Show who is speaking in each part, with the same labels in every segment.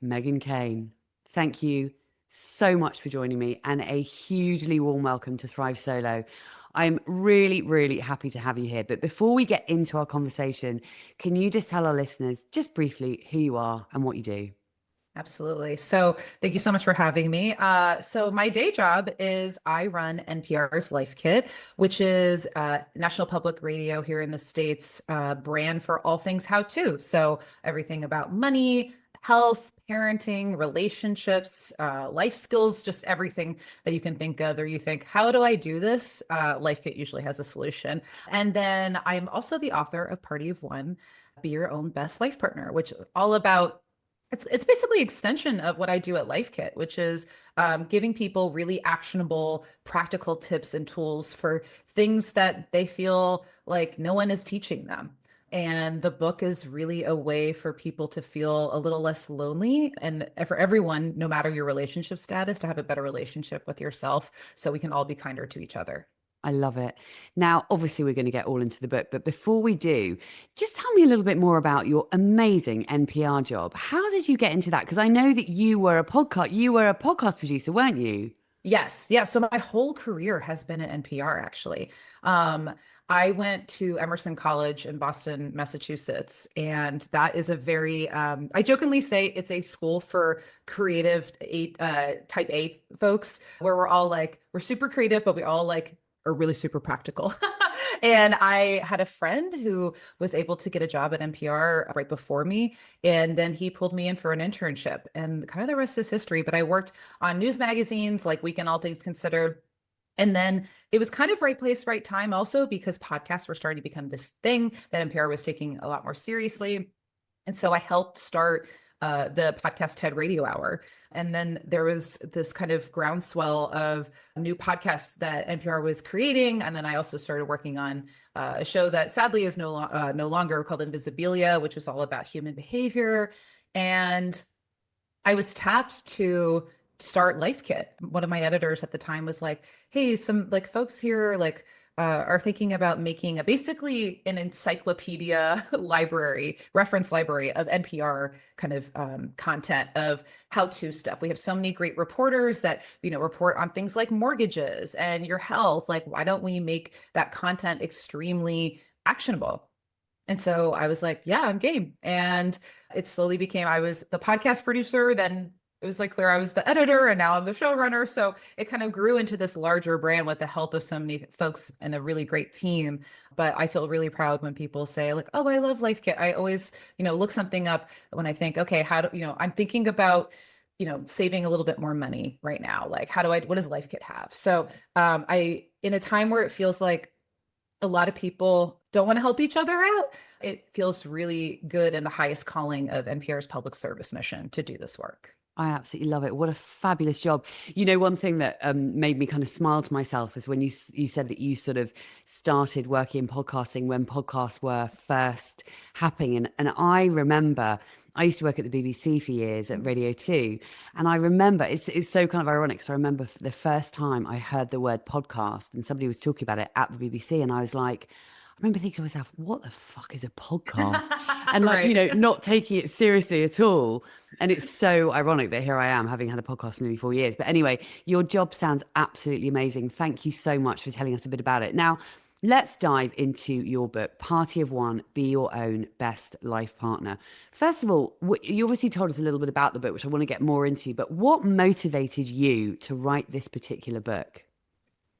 Speaker 1: Meghan Keane. Thank you so much for joining me and a hugely warm welcome to Thrive Solo. I'm really, really happy to have you here. But before we get into our conversation, can you just tell our listeners just briefly who you are and what you do?
Speaker 2: Absolutely. So thank you so much for having me. So my day job is I run NPR's Life Kit, which is National Public Radio here in the States, brand for all things how to. So everything about money, health, parenting, relationships, life skills, just everything that you can think of or you think, how do I do this? Life Kit usually has a solution. And then I'm also the author of Party of One, Be Your Own Best Life Partner, which is all about it's basically extension of what I do at Life Kit, which is giving people really actionable, practical tips and tools for things that they feel like no one is teaching them. And the book is really a way for people to feel a little less lonely and for everyone, no matter your relationship status, to have a better relationship with yourself so we can all be kinder to each other.
Speaker 1: I love it. Now, obviously, we're going to get all into the book, but before we do, just tell me a little bit more about your amazing NPR job. How did you get into that? Because I know that you were a podcast producer, weren't you?
Speaker 2: Yes, yeah. So my whole career has been at NPR, actually. Um, I went to Emerson College in Boston, Massachusetts, and that is a very, I jokingly say it's a school for creative type A folks, where we're all like, we're super creative, but we all like are really super practical. And I had a friend who was able to get a job at NPR right before me, and then he pulled me in for an internship, and kind of the rest is history. But I worked on news magazines like Week and All Things Considered. And then it was kind of right place, right time also because podcasts were starting to become this thing that NPR was taking a lot more seriously. And so I helped start the podcast TED Radio Hour. And then there was this kind of groundswell of new podcasts that NPR was creating. And then I also started working on a show that sadly is no longer called Invisibilia, which was all about human behavior. And I was tapped to start Life Kit. One of my editors at the time was like, "Hey, some like folks here like are thinking about making basically an encyclopedia library, reference library of NPR kind of content of how-to stuff. We have so many great reporters that report on things like mortgages and your health. Like, why don't we make that content extremely actionable?" And so I was like, yeah, I'm game. And it slowly became, I was the podcast producer, then it was like clear I was the editor, and now I'm the showrunner. So it kind of grew into this larger brand with the help of so many folks and a really great team. But I feel really proud when people say like, oh, I love Life Kit. I always, look something up when I think, okay, how do, I'm thinking about, saving a little bit more money right now. Like, what does Life Kit have? So in a time where it feels like a lot of people don't want to help each other out, it feels really good and the highest calling of NPR's public service mission to do this work.
Speaker 1: I absolutely love it. What a fabulous job. You know, one thing that made me kind of smile to myself is when you said that you sort of started working in podcasting when podcasts were first happening. And I remember I used to work at the BBC for years at Radio 2. And I remember it's so kind of ironic because I remember the first time I heard the word podcast and somebody was talking about it at the BBC. And I was like, I remember thinking to myself, what the fuck is a podcast? And like,
Speaker 2: Right.
Speaker 1: not taking it seriously at all. And it's so ironic that here I am having had a podcast for nearly 4 years. But anyway, your job sounds absolutely amazing. Thank you so much for telling us a bit about it. Now, let's dive into your book, Party of One, Be Your Own Best Life Partner. First of all, you obviously told us a little bit about the book, which I want to get more into, but what motivated you to write this particular book?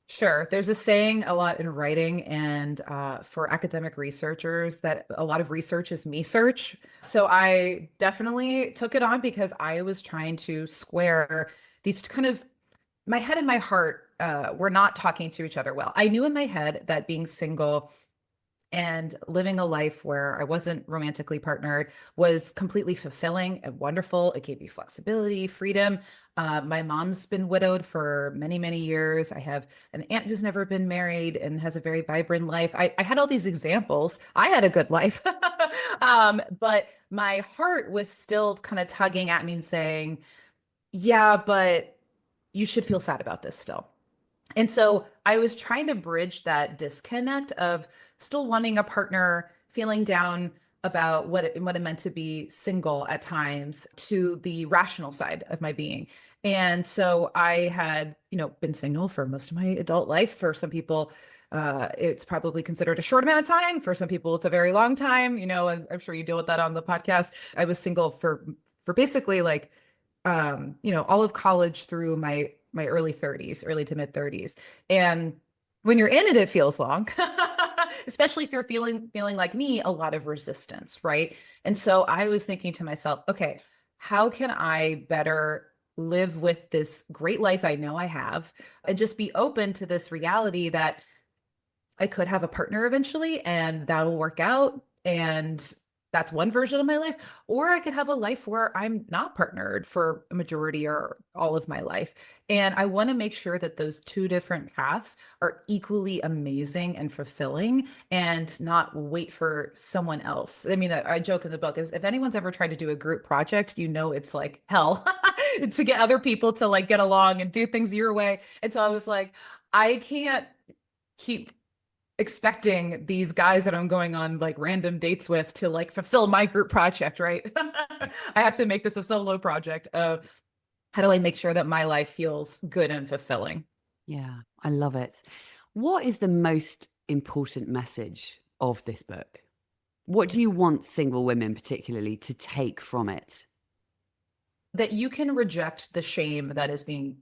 Speaker 2: Sure. There's a saying a lot in writing and for academic researchers that a lot of research is me search. So I definitely took it on because I was trying to square these kind of my head and my heart were not talking to each other well. I knew in my head that being single and living a life where I wasn't romantically partnered was completely fulfilling and wonderful. It gave me flexibility, freedom. My mom's been widowed for many, many years. I have an aunt who's never been married and has a very vibrant life. I had all these examples. I had a good life. But my heart was still kind of tugging at me and saying, yeah, but you should feel sad about this still. And so I was trying to bridge that disconnect of still wanting a partner, feeling down about what it meant to be single at times to the rational side of my being. And so I had, been single for most of my adult life. For some people, it's probably considered a short amount of time. For some people, it's a very long time, and I'm sure you deal with that on the podcast. I was single for basically like all of college through my early 30s, early to mid 30s. And when you're in it, it feels long. Especially if you're feeling like me, a lot of resistance, right? And so I was thinking to myself, okay, how can I better live with this great life I know I have and just be open to this reality that I could have a partner eventually and that'll work out. And that's one version of my life. Or I could have a life where I'm not partnered for a majority or all of my life. And I want to make sure that those two different paths are equally amazing and fulfilling and not wait for someone else. I mean, I joke in the book is if anyone's ever tried to do a group project, it's like hell to get other people to like get along and do things your way. And so I was like, I can't keep expecting these guys that I'm going on like random dates with to like fulfill my group project, right? I have to make this a solo project. How do I make sure that my life feels good and fulfilling?
Speaker 1: Yeah, I love it. What is the most important message of this book? What do you want single women particularly to take from it?
Speaker 2: That you can reject the shame that is being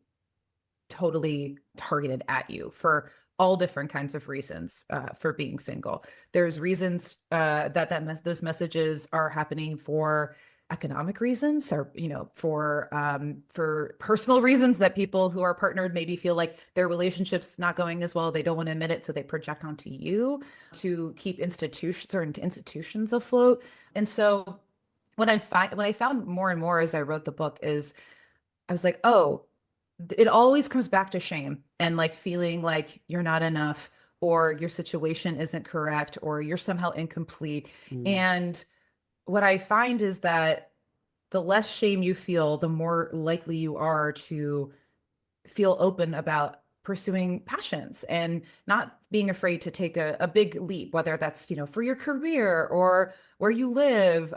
Speaker 2: totally targeted at you for all different kinds of reasons for being single. There's reasons those messages are happening for economic reasons, or for personal reasons that people who are partnered maybe feel like their relationship's not going as well. They don't want to admit it, so they project onto you to keep institutions afloat. And so what I found more and more as I wrote the book is I was like, oh, it always comes back to shame and like feeling like you're not enough or your situation isn't correct or you're somehow incomplete.
Speaker 1: Mm,
Speaker 2: And what I find is that the less shame you feel, the more likely you are to feel open about pursuing passions and not being afraid to take a big leap, whether that's, for your career or where you live,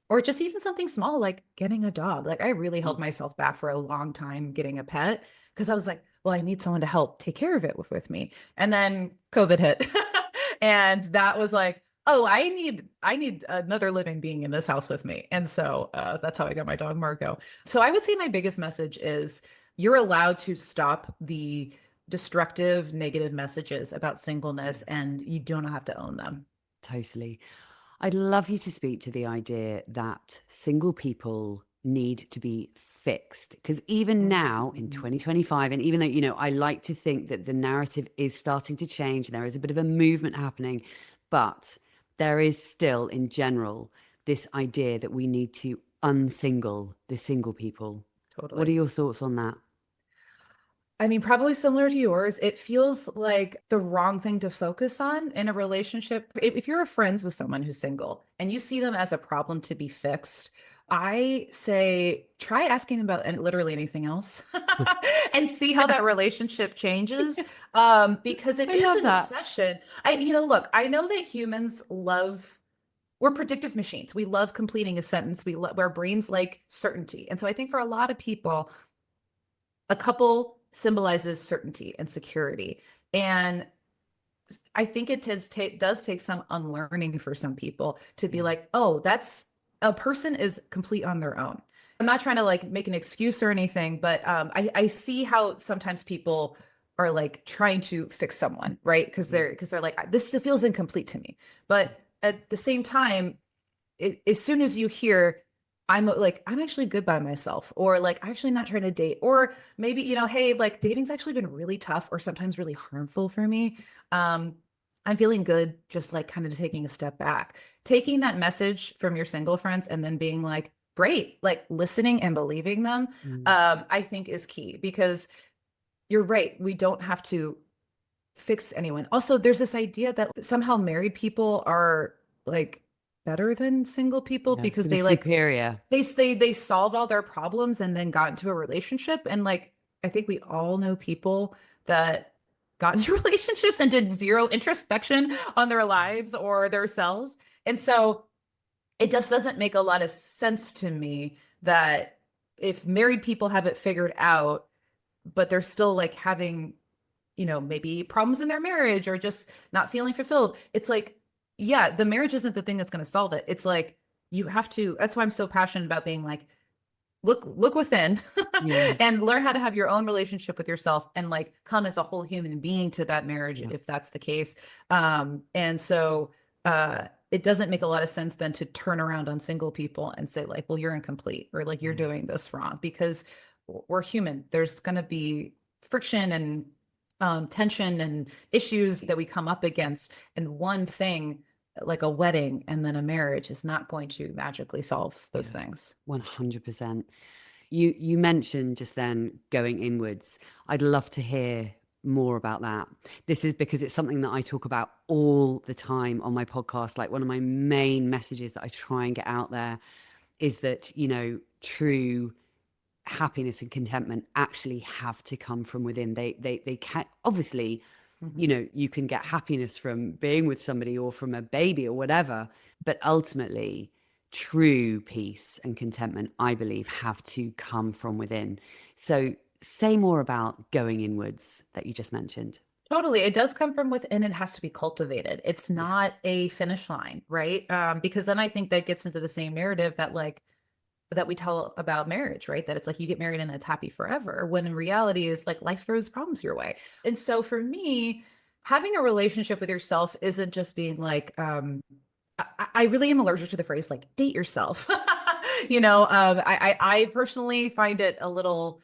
Speaker 2: or just even something small like getting a dog. Like I really held
Speaker 1: mm.
Speaker 2: myself back for a long time getting a pet because I was like, well, I need someone to help take care of it with me. And then COVID hit. And that was like, oh, I need another living being in this house with me. And so that's how I got my dog Marco. So I would say my biggest message is you're allowed to stop the destructive, negative messages about singleness, and you don't have to own them.
Speaker 1: Totally. I'd love you to speak to the idea that single people need to be fixed. Because even now in
Speaker 2: Mhm.
Speaker 1: 2025, and even though, I like to think that the narrative is starting to change, there is a bit of a movement happening, but there is still, in general, this idea that we need to unsingle the single people. What are
Speaker 2: Totally.
Speaker 1: your thoughts on that?
Speaker 2: I mean, probably similar to yours. It feels like the wrong thing to focus on in a relationship. If you're friends with someone who's single and you see them as a problem to be fixed, I say try asking them about literally anything else and see how that relationship changes. Because it
Speaker 1: I
Speaker 2: is
Speaker 1: love
Speaker 2: an
Speaker 1: that.
Speaker 2: obsession. Look, I know that humans love, we're predictive machines. We love completing a sentence. Our brains like certainty. And so I think for a lot of people, a couple symbolizes certainty and security. And I think does take some unlearning for some people to be
Speaker 1: Yeah.
Speaker 2: like, oh, that's a person is complete on their own. I'm not trying to like make an excuse or anything, but I see how sometimes people are like trying to fix someone, right? Because they're like, this feels incomplete to me. But at the same time, as soon as you hear I'm actually good by myself, or like I'm actually not trying to date, or maybe hey, like dating's actually been really tough or sometimes really harmful for me. um I'm feeling good just like kind of taking a step back, taking that message from your single friends and then being like great, like listening and believing them.
Speaker 1: Mm.
Speaker 2: I think is key, because you're right, we don't have to fix anyone. Also, there's this idea that somehow married people are like better than single people
Speaker 1: Yeah.
Speaker 2: because
Speaker 1: Sort of superior.
Speaker 2: they solved all their problems and then got into a relationship. And like I think we all know people that got into relationships and did zero introspection on their lives or themselves. And so it just doesn't make a lot of sense to me that if married people have it figured out, but they're still like having, maybe problems in their marriage or just not feeling fulfilled, it's like, yeah, the marriage isn't the thing that's going to solve it. It's like, you have to, that's why I'm so passionate about being like, look within
Speaker 1: Yeah.
Speaker 2: and learn how to have your own relationship with yourself and like come as a whole human being to that marriage
Speaker 1: Yeah.
Speaker 2: if that's the case. And so it doesn't make a lot of sense then to turn around on single people and say like, well, you're incomplete or like you're
Speaker 1: Yeah.
Speaker 2: doing this wrong, because we're human. There's going to be friction and tension and issues that we come up against, and one thing like a wedding and then a marriage is not going to magically solve those
Speaker 1: Yeah.
Speaker 2: things.
Speaker 1: 100%. You mentioned just then going inwards. I'd love to hear more about that. This is because it's something that I talk about all the time on my podcast. Like one of my main messages that I try and get out there is that, true happiness and contentment actually have to come from within. They can obviously,
Speaker 2: Mhm.
Speaker 1: you can get happiness from being with somebody or from a baby or whatever, but ultimately true peace and contentment, I believe, have to come from within. So say more about going inwards that you just mentioned.
Speaker 2: Totally. It does come from within. It has to be cultivated. It's
Speaker 1: Yeah.
Speaker 2: not a finish line, right? Because then I think that gets into the same narrative that like that we tell about marriage, right? That it's like you get married and it's happy forever, when in reality is like life throws problems your way. And so for me, having a relationship with yourself isn't just being like, I really am allergic to the phrase like date yourself. I personally find it a little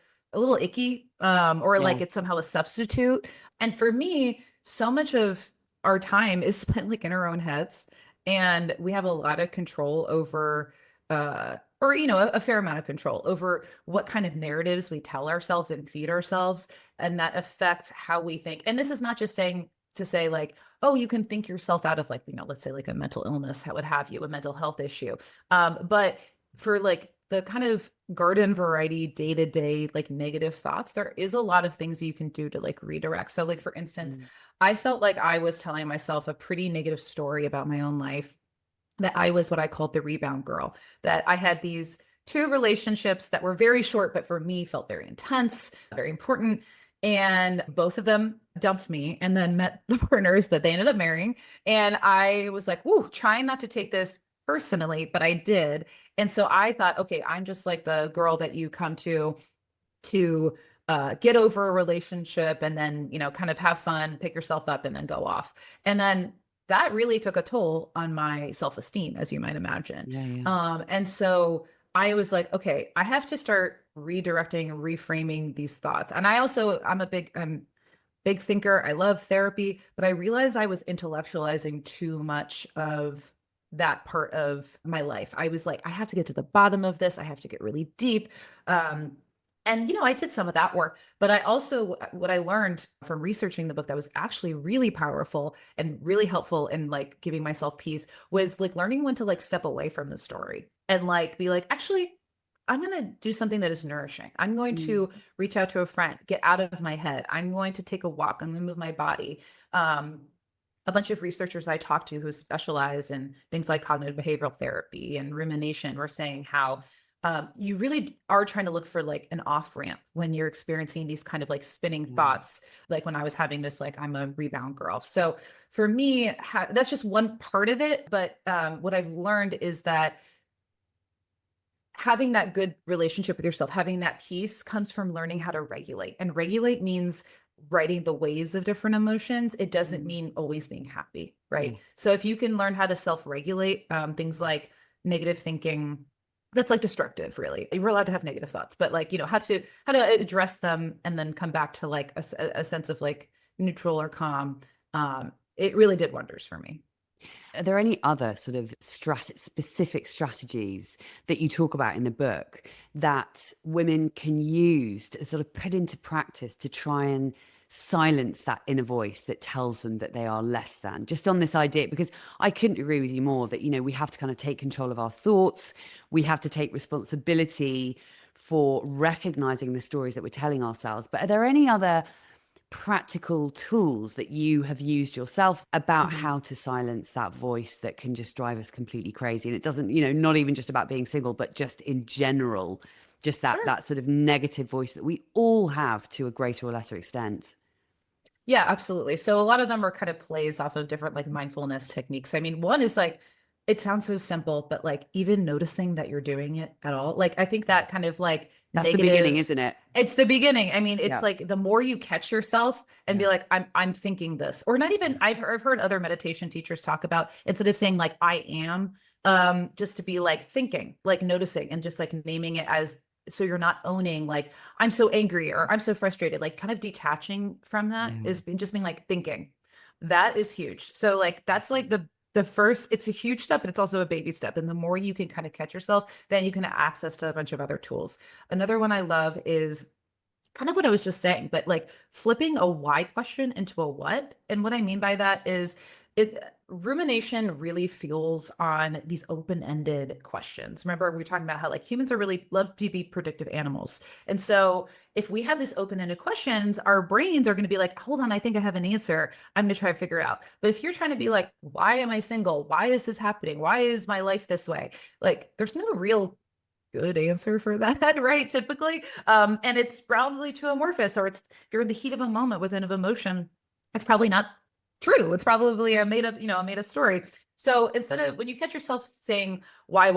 Speaker 2: icky, or
Speaker 1: Yeah.
Speaker 2: like it's somehow a substitute. And for me, so much of our time is spent like in our own heads, and we have a lot of control over or a fair amount of control over what kind of narratives we tell ourselves and feed ourselves, and that affects how we think. And this is not just saying to say like, oh, you can think yourself out of like, let's say like a mental illness, how would have you, a mental health issue. But for like the kind of garden variety day-to-day like negative thoughts, there is a lot of things you can do to like redirect. So like for instance,
Speaker 1: Mm.
Speaker 2: I felt like I was telling myself a pretty negative story about my own life, that I was what I called the rebound girl, that I had these two relationships that were very short, but for me felt very intense, very important. And both of them dumped me and then met the partners that they ended up marrying. And I was like, whoo, trying not to take this personally, but I did. And so I thought, okay, I'm just like the girl that you come to get over a relationship and then, kind of have fun, pick yourself up, and then go off. And then that really took a toll on my self-esteem, as you might imagine.
Speaker 1: Yeah. Yeah.
Speaker 2: And so I was like, okay, I have to start redirecting and reframing these thoughts. And I'm a big thinker. I love therapy, but I realized I was intellectualizing too much of that part of my life. I was like, I have to get to the bottom of this. I have to get really deep. And I did some of that work, but I also, what I learned from researching the book that was actually really powerful and really helpful in like giving myself peace was like learning when to like step away from the story and like be like, actually, I'm going to do something that is nourishing. I'm going
Speaker 1: Mm.
Speaker 2: to reach out to a friend, get out of my head. I'm going to take a walk. I'm going to move my body. A bunch of researchers I talked to who specialize in things like cognitive behavioral therapy and rumination were saying how you really are trying to look for like an off ramp when you're experiencing these kind of like spinning
Speaker 1: Yeah.
Speaker 2: thoughts. Like when I was having this, like I'm a rebound girl. So for me, that's just one part of it. But what I've learned is that having that good relationship with yourself, having that peace comes from learning how to regulate. And regulate means riding the waves of different emotions. It doesn't
Speaker 1: Mm.
Speaker 2: mean always being happy,
Speaker 1: Yeah.
Speaker 2: right? So if you can learn how to self-regulate, things like negative thinking, that's like destructive, really. You're allowed to have negative thoughts, but like, how to address them and then come back to like a sense of like neutral or calm. It really did wonders for me.
Speaker 1: Are there any other sort of specific strategies that you talk about in the book that women can use to sort of put into practice to try and silence that inner voice that tells them that they are less than? Just on this idea, because I couldn't agree with you more that, we have to kind of take control of our thoughts. We have to take responsibility for recognizing the stories that we're telling ourselves. But are there any other practical tools that you have used yourself about
Speaker 2: Mhm.
Speaker 1: how to silence that voice that can just drive us completely crazy. And it doesn't, you know, not even just about being single, but just in general, just
Speaker 2: Sure.
Speaker 1: that sort of negative voice that we all have to a greater or lesser extent.
Speaker 2: Yeah, absolutely. So a lot of them are kind of plays off of different like mindfulness techniques. I mean, one is like, it sounds so simple, but like even noticing that you're doing it at all, like I think that kind of like
Speaker 1: That's the beginning,
Speaker 2: negative,
Speaker 1: isn't it?
Speaker 2: it's the beginning. I mean, it's
Speaker 1: Yeah.
Speaker 2: like the more you catch yourself and
Speaker 1: Yeah.
Speaker 2: be like, I'm thinking this, or not even,
Speaker 1: Yeah.
Speaker 2: I've heard other meditation teachers talk about instead of saying like I am, just to be like thinking, like noticing and just like naming it as so you're not owning like I'm so angry or I'm so frustrated, like kind of detaching from that
Speaker 1: Yeah.
Speaker 2: is just being like thinking. That is huge. So like that's like the first, it's a huge step, but it's also a baby step. And the more you can kind of catch yourself, then you can have access to a bunch of other tools. Another one I love is kind of what I was just saying, but like flipping a why question into a what. And what I mean by that is it rumination really fuels on these open-ended questions. Remember, we were talking about how like humans are really love to be predictive animals. And so if we have these open-ended questions, our brains are going to be like, hold on, I think I have an answer. I'm going to try to figure it out. But if you're trying to be like, why am I single? Why is this happening? Why is my life this way? Like, there's no real good answer for that, right? Typically. And it's probably too amorphous, or it's if you're in the heat of a moment within an emotion, it's probably not true. It's probably a made up, a made up story. So instead of when you catch yourself saying why,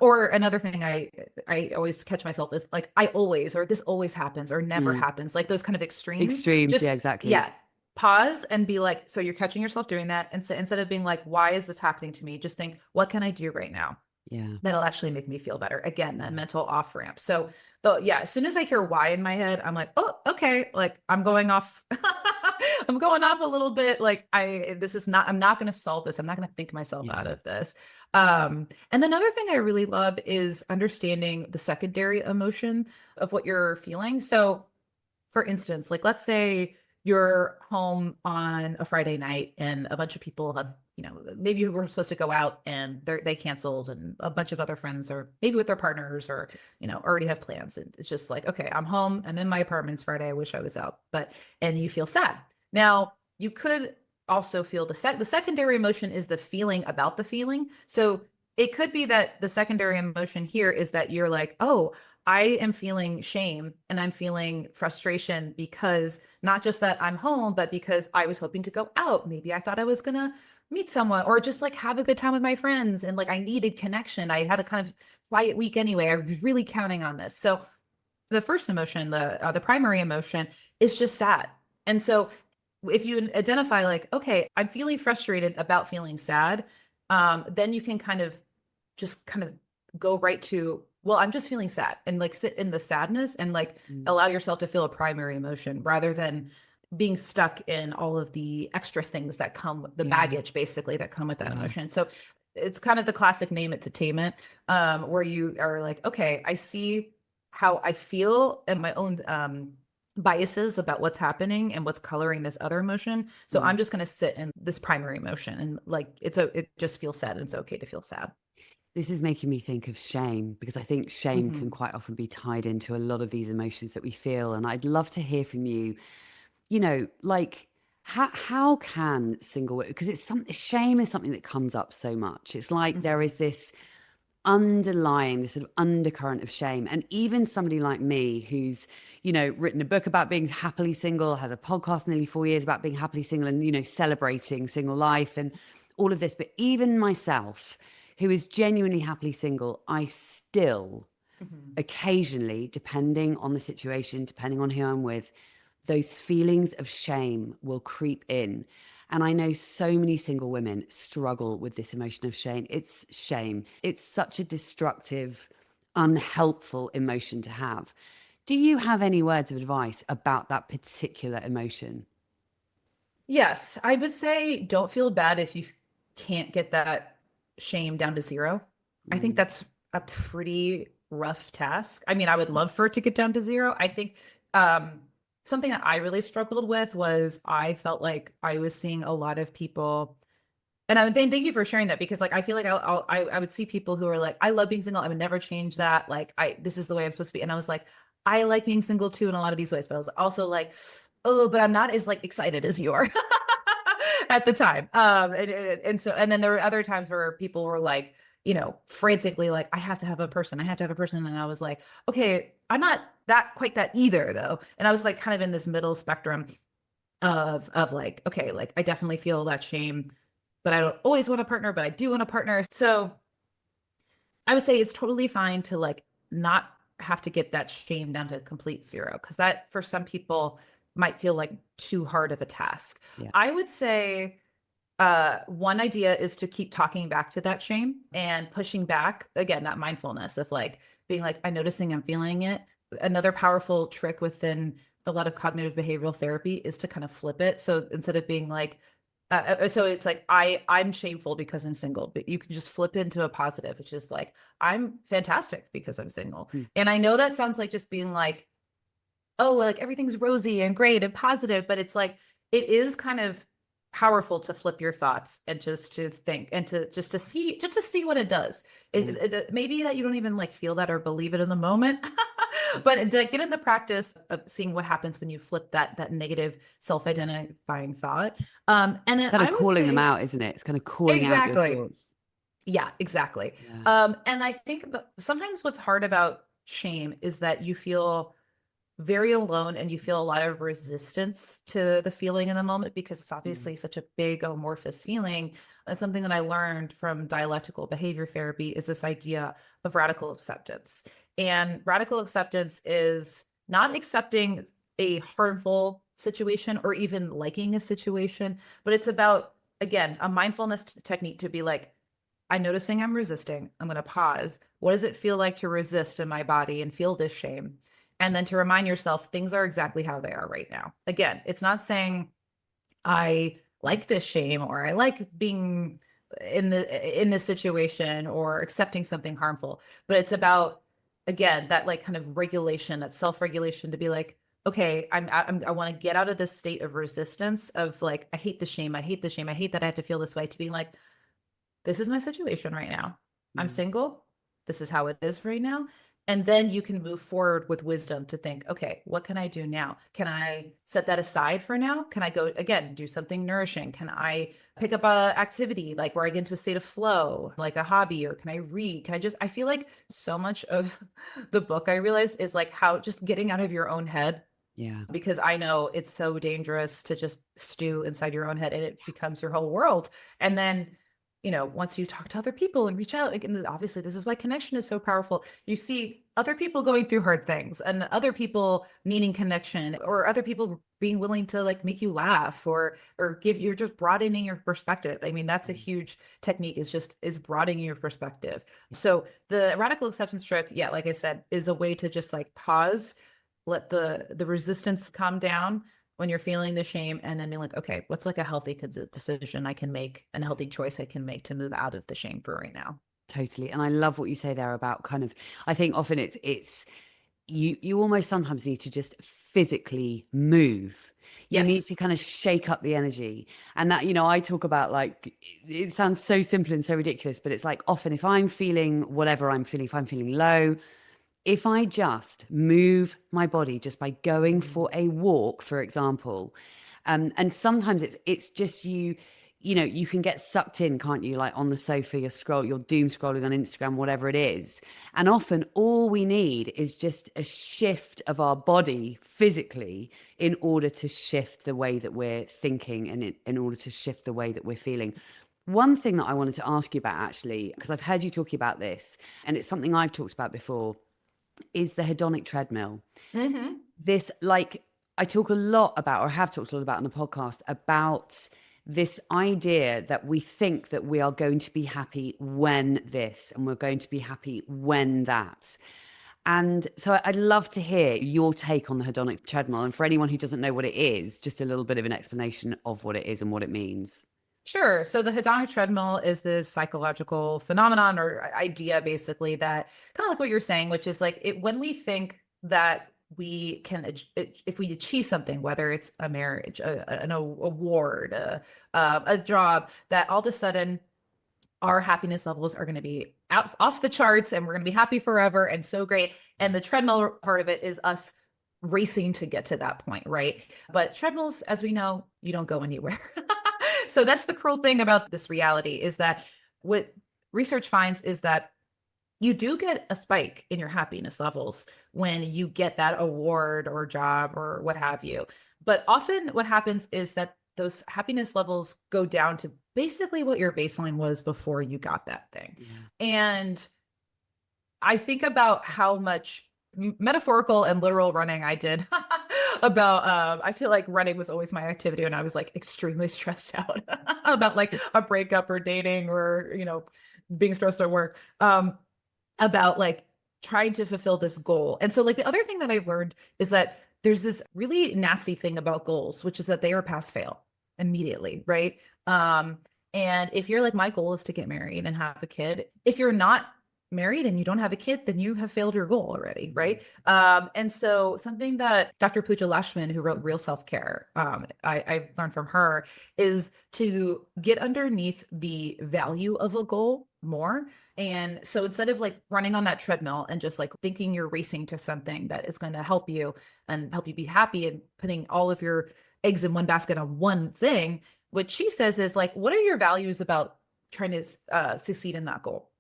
Speaker 2: or another thing I always catch myself is like I always or this always happens or never
Speaker 1: Mm.
Speaker 2: happens, like those kind of extremes.
Speaker 1: Extremes. Yeah,
Speaker 2: Just
Speaker 1: exactly.
Speaker 2: yeah, pause and be like, so you're catching yourself doing that, and so instead of being like, why is this happening to me? Just think, what can I do right now
Speaker 1: Yeah.
Speaker 2: that'll actually make me feel better? Again, that
Speaker 1: Yeah.
Speaker 2: mental off ramp. So, though, yeah, as soon as I hear why in my head, I'm like, oh, okay, like I'm going off. I'm going off a little bit. Like this is not. I'm not going to solve this. I'm not going to think myself out
Speaker 1: Yeah.
Speaker 2: of this. And another thing I really love is understanding the secondary emotion of what you're feeling. So, for instance, like let's say you're home on a Friday night and a bunch of people have, maybe you were supposed to go out and they canceled and a bunch of other friends or maybe with their partners or, already have plans. And it's just like, okay, I'm home. I'm in my apartment. It's Friday. I wish I was out. And you feel sad. Now you could also feel the secondary emotion is the feeling about the feeling. So it could be that the secondary emotion here is that you're like, oh, I am feeling shame and I'm feeling frustration because not just that I'm home, but because I was hoping to go out. Maybe I thought I was going to meet someone or just like have a good time with my friends. And like I needed connection. I had a kind of quiet week anyway. I was really counting on this. So the first emotion, the primary emotion is just sad. And so if you identify like, okay, I'm feeling frustrated about feeling sad, then you can kind of go right to, well, I'm just feeling sad and like sit in the sadness and like
Speaker 1: Mm.
Speaker 2: allow yourself to feel a primary emotion rather than being stuck in all of the extra things that come, the
Speaker 1: Yeah.
Speaker 2: baggage basically that come with that
Speaker 1: Yeah.
Speaker 2: emotion. So it's kind of the classic name it to where you are like, okay, I see how I feel and my own biases about what's happening and what's coloring this other emotion. So
Speaker 1: Mm.
Speaker 2: I'm just going to sit in this primary emotion and like it just feels sad and it's okay to feel sad.
Speaker 1: This is making me think of shame because I think shame can
Speaker 2: Mhm.
Speaker 1: quite often be tied into a lot of these emotions that we feel. And I'd love to hear from you, you know, like how can single, because it's some shame is something that comes up so much. It's like there
Speaker 2: Mhm.
Speaker 1: is this underlying, this sort of undercurrent of shame. And even somebody like me who's, you know, written a book about being happily single, has a podcast nearly 4 years about being happily single and, you know, celebrating single life and all of this. But even myself, who is genuinely happily single, I still
Speaker 2: Mhm.
Speaker 1: occasionally, depending on the situation, depending on who I'm with, those feelings of shame will creep in. And I know so many single women struggle with this emotion of shame. It's shame. It's such a destructive, unhelpful emotion to have. Do you have any words of advice about that particular emotion?
Speaker 2: Yes, I would say don't feel bad if you can't get that shame down to zero. I think
Speaker 1: Mm,
Speaker 2: that's a pretty rough task. I mean, I would love for it to get down to zero. I think something that I really struggled with was I felt like I was seeing a lot of people, and I would thank you for sharing that because like I feel like I would see people who are like, I love being single. I would never change that. Like this is the way I'm supposed to be. And I was like, I like being single too in a lot of these ways, but I was also like, oh, but I'm not as like excited as you are at the time. And so, and then there were other times where people were like, frantically like, I have to have a person, I have to have a person. And I was like, okay, I'm not that quite that either though. And I was like kind of in this middle spectrum of like, okay, like I definitely feel that shame, but I don't always want a partner, but I do want a partner. So I would say it's totally fine to like not have to get that shame down to complete zero because that for some people might feel like too hard of a task.
Speaker 1: Yeah.
Speaker 2: I would say one idea is to keep talking back to that shame and pushing back again, that mindfulness of like being like, I'm noticing I'm feeling it. Another powerful trick within a lot of cognitive behavioral therapy is to kind of flip it. So instead of being like, so it's like I'm shameful because I'm single, but you can just flip into a positive, which is like I'm fantastic because I'm single.
Speaker 1: Mm.
Speaker 2: And I know that sounds like just being like, oh, like everything's rosy and great and positive, but it's like it is kind of powerful to flip your thoughts and just to think and to just to see what it does.
Speaker 1: Yeah.
Speaker 2: Maybe that you don't even like feel that or believe it in the moment, but to get in the practice of seeing what happens when you flip that negative self-identifying thought. And then
Speaker 1: Kind of
Speaker 2: I would
Speaker 1: calling them
Speaker 2: say
Speaker 1: out, isn't it? It's kind of calling out your
Speaker 2: exactly.
Speaker 1: thoughts.
Speaker 2: Yeah, exactly.
Speaker 1: Yeah.
Speaker 2: And I think sometimes what's hard about shame is that you feel very alone and you feel a lot of resistance to the feeling in the moment because it's
Speaker 1: Mm.
Speaker 2: obviously such a big amorphous feeling. And something that I learned from dialectical behavior therapy is this idea of radical acceptance. And radical acceptance is not accepting a harmful situation or even liking a situation, but it's about, again, a mindfulness technique to be like, I'm noticing I'm resisting. I'm going to pause. What does it feel like to resist in my body and feel this shame? And then to remind yourself things are exactly how they are right now. Again, it's not saying I like this shame or I like being in this situation or accepting something harmful, but it's about again that like kind of regulation, that self-regulation to be like, okay, I want to get out of this state of resistance of like I hate the shame, I hate the shame, I hate that I have to feel this way to being like this is my situation right now. I'm
Speaker 1: Mm.
Speaker 2: single. This is how it is right now. And then you can move forward with wisdom to think, okay, what can I do now? Can I set that aside for now? Can I go again, do something nourishing? Can I pick up a activity like where I get into a state of flow, like a hobby, or can I read? I feel like so much of the book I realized is like how just getting out of your own head
Speaker 1: Yeah.
Speaker 2: because I know it's so dangerous to just stew inside your own head and it becomes your whole world. And then, once you talk to other people and reach out, and obviously this is why connection is so powerful. You see other people going through hard things and other people needing connection or other people being willing to like make you laugh or give you're just broadening your perspective. I mean, that's a
Speaker 1: Mm.
Speaker 2: huge technique is broadening your perspective. So the radical acceptance trick, yeah, like I said, is a way to just like pause, let the resistance calm down when you're feeling the shame and then be like, okay, what's like a healthy decision I can make and a healthy choice I can make to move out of the shame for right now.
Speaker 1: Totally. And I love what you say there about kind of, I think often it's you almost sometimes need to just physically move. You need
Speaker 2: Yes.
Speaker 1: to kind of shake up the energy. And that, I talk about like, it sounds so simple and so ridiculous, but it's like often if I'm feeling whatever I'm feeling, if I'm feeling low, if I just move my body just by going for a walk, for example, and sometimes it's just you can get sucked in, can't you? Like on the sofa, you're doom scrolling on Instagram, whatever it is. And often all we need is just a shift of our body physically in order to shift the way that we're thinking and in order to shift the way that we're feeling. One thing that I wanted to ask you about, actually, because I've heard you talking about this, and it's something I've talked about before, is the hedonic treadmill.
Speaker 2: Mm-hmm.
Speaker 1: This, like, I talk a lot about, or have talked a lot about on the podcast, about this idea that we think that we are going to be happy when this, and we're going to be happy when that. And so I'd love to hear your take on the hedonic treadmill. And for anyone who doesn't know what it is, just a little bit of an explanation of what it is and what it means.
Speaker 2: Sure. So the hedonic treadmill is this psychological phenomenon or idea basically that kind of like what you're saying, which is like it when we think that we can if we achieve something, whether it's a marriage, an award, a job, that all of a sudden our happiness levels are going to be out off the charts and we're going to be happy forever and so great. And the treadmill part of it is us racing to get to that point, right? But treadmills, as we know, you don't go anywhere. So that's the cruel thing about this reality, is that what research finds is that you do get a spike in your happiness levels when you get that award or job or what have you. But often what happens is that those happiness levels go down to basically what your baseline was before you got that thing.
Speaker 1: Yeah.
Speaker 2: And I think about how much metaphorical and literal running I did about I feel like running was always my activity when I was like extremely stressed out about like a breakup or dating or being stressed at work. About like trying to fulfill this goal. And so like the other thing that I've learned is that there's this really nasty thing about goals, which is that they are pass fail immediately, right? And if you're like, my goal is to get married and have a kid, if you're not married and you don't have a kid, then you have failed your goal already, right? And so something that Dr. Pooja Lashman, who wrote Real Self-Care, I've learned from her, is to get underneath the value of a goal more. And so instead of like running on that treadmill and just like thinking you're racing to something that is going to help you and help you be happy and putting all of your eggs in one basket on one thing, what she says is like, what are your values about trying to succeed in that goal?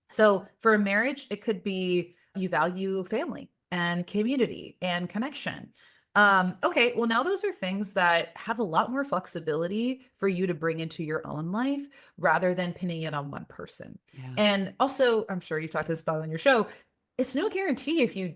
Speaker 2: So for a marriage, it could be you value family and community and connection. Okay, well, now those are things that have a lot more flexibility for you to bring into your own life rather than pinning it on one person.
Speaker 1: Yeah.
Speaker 2: And also, I'm sure you've talked this about on your show, it's no guarantee if you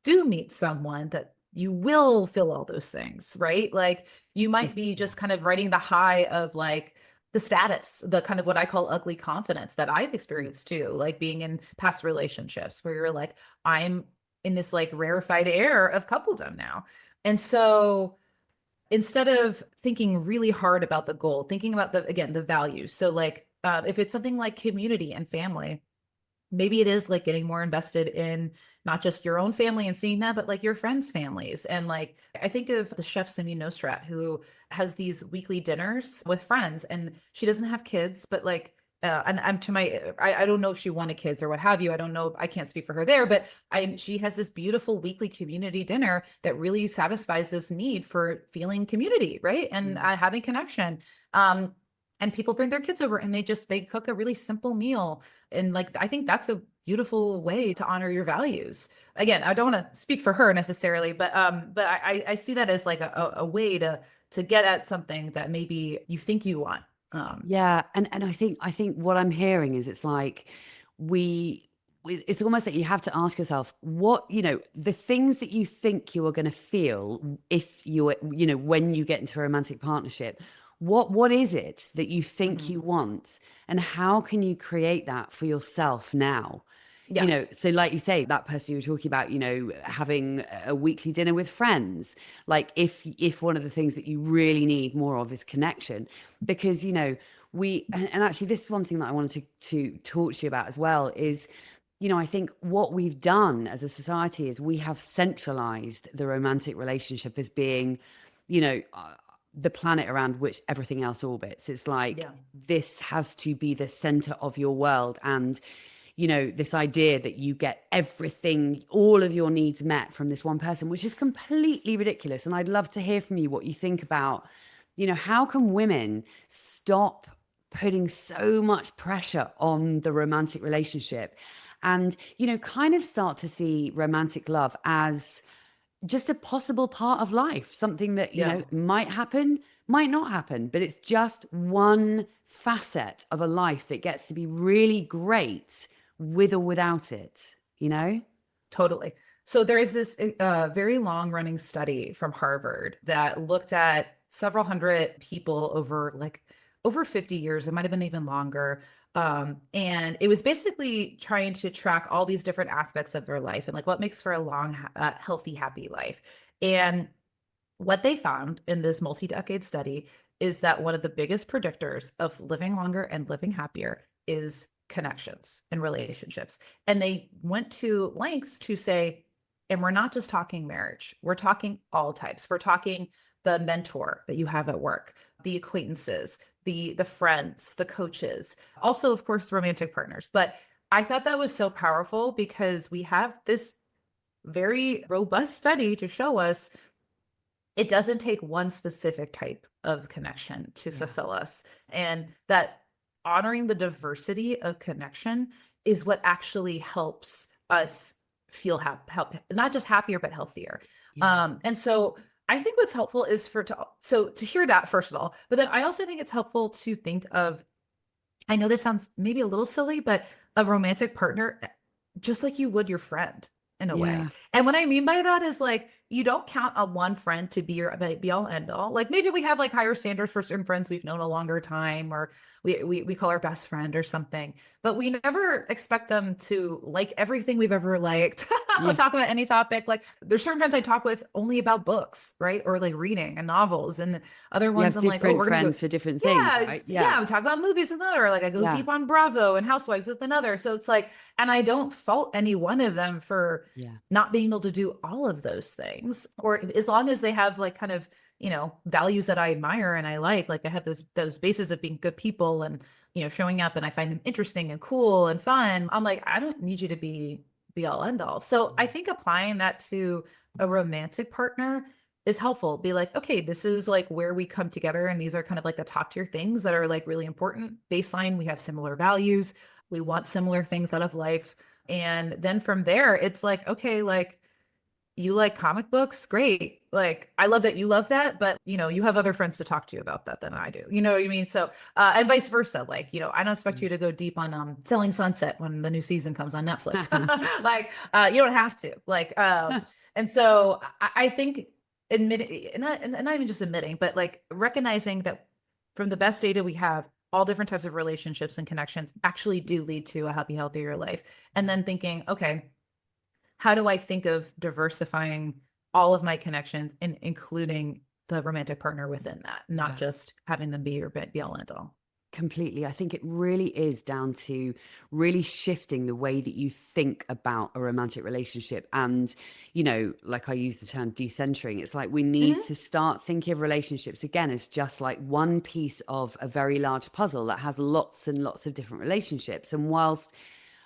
Speaker 2: do meet someone that you will feel all those things, right? Like you might be just kind of riding the high of like the status, the kind of what I call ugly confidence that I've experienced too, like being in past relationships where you're like, I'm in this like rarefied air of coupledom now. And so instead of thinking really hard about the goal, thinking about again, the values. So like if it's something like community and family, maybe it is like getting more invested in not just your own family and seeing that, but like your friends' families. And like, I think of the chef Simi Nosrat, who has these weekly dinners with friends, and she doesn't have kids, but like, and I'm to my, I don't know if she wanted kids or what have you. I don't know. I can't speak for her there, but she has this beautiful weekly community dinner that really satisfies this need for feeling community, right? And having connection. And people bring their kids over and they cook a really simple meal. And like, I think that's a beautiful way to honor your values. Again, I don't want to speak for her necessarily, but I see that as like a way to get at something that maybe you think you want.
Speaker 1: Yeah, and I think what I'm hearing is it's like it's almost like you have to ask yourself what, the things that you think you are going to feel if when you get into a romantic partnership, what is it that you think
Speaker 2: Mhm.
Speaker 1: you want, and how can you create that for yourself now?
Speaker 2: Yeah,
Speaker 1: So like you say, that person you were talking about, having a weekly dinner with friends, like if one of the things that you really need more of is connection, because and actually this is one thing that I wanted to talk to you about as well is, I think what we've done as a society is we have centralized the romantic relationship as being, you know the planet around which everything else orbits. It's like
Speaker 2: yeah,
Speaker 1: this has to be the center of your world. And this idea that you get everything, all of your needs met from this one person, which is completely ridiculous. And I'd love to hear from you what you think about, how can women stop putting so much pressure on the romantic relationship and, kind of start to see romantic love as just a possible part of life, something that,
Speaker 2: yeah.
Speaker 1: might happen, might not happen, but it's just one facet of a life that gets to be really great with or without it, you know?
Speaker 2: Totally. So there is this very long running study from Harvard that looked at several hundred people over 50 years. It might have been even longer. And it was basically trying to track all these different aspects of their life and like what makes for a long, healthy, happy life. And what they found in this multi-decade study is that one of the biggest predictors of living longer and living happier is connections and relationships. And they went to lengths to say, and we're not just talking marriage, we're talking all types. We're talking the mentor that you have at work, the acquaintances, the friends, the coaches, also, of course, romantic partners. But I thought that was so powerful because we have this very robust study to show us it doesn't take one specific type of connection to
Speaker 1: Yeah.
Speaker 2: fulfill us. And that honoring the diversity of connection is what actually helps us feel not just happier, but healthier.
Speaker 1: Yeah.
Speaker 2: And so I think what's helpful is to hear that first of all, but then I also think it's helpful to think of, I know this sounds maybe a little silly, but a romantic partner, just like you would your friend in a way.
Speaker 1: Yeah.
Speaker 2: And what I mean by that is like, you don't count on one friend to be your be all end all. Like maybe we have like higher standards for certain friends we've known a longer time, or we call our best friend or something, but we never expect them to like everything we've ever liked. I'll
Speaker 1: Yeah.
Speaker 2: talk about any topic. Like there's certain friends I talk with only about books, right? Or like reading and novels. And other
Speaker 1: You
Speaker 2: ones
Speaker 1: have
Speaker 2: I'm like, oh,
Speaker 1: different
Speaker 2: we're gonna go,
Speaker 1: friends for different things,
Speaker 2: yeah,
Speaker 1: right? Yeah.
Speaker 2: yeah, we talk about movies with another, like I go
Speaker 1: Yeah.
Speaker 2: deep on Bravo and Housewives with another. So it's like, and I don't fault any one of them for
Speaker 1: Yeah.
Speaker 2: not being able to do all of those things, or as long as they have like kind of, values that I admire and I like I have those bases of being good people and, showing up, and I find them interesting and cool and fun. I'm like, I don't need you to be all end all. So I think applying that to a romantic partner is helpful. Be like, okay, this is like where we come together, and these are kind of like the top tier things that are like really important. Baseline, we have similar values, we want similar things out of life. And then from there, it's like, okay, like you like comic books, great. Like I love that you love that, but you have other friends to talk to you about that than I do. You know what I mean? So and vice versa. Like, I don't expect you to go deep on Selling Sunset when the new season comes on Netflix. Like you don't have to. Like and so I think admitting, and not even just admitting, but like recognizing that from the best data we have, all different types of relationships and connections actually do lead to a happy, healthier life. And then thinking, okay, how do I think of diversifying all of my connections and including the romantic partner within that, not
Speaker 1: Yeah.
Speaker 2: just having them be your be all end all.
Speaker 1: Completely. I think it really is down to really shifting the way that you think about a romantic relationship. And, like I use the term decentering, it's like we need
Speaker 2: Mm-hmm.
Speaker 1: to start thinking of relationships again as just like one piece of a very large puzzle that has lots and lots of different relationships. And whilst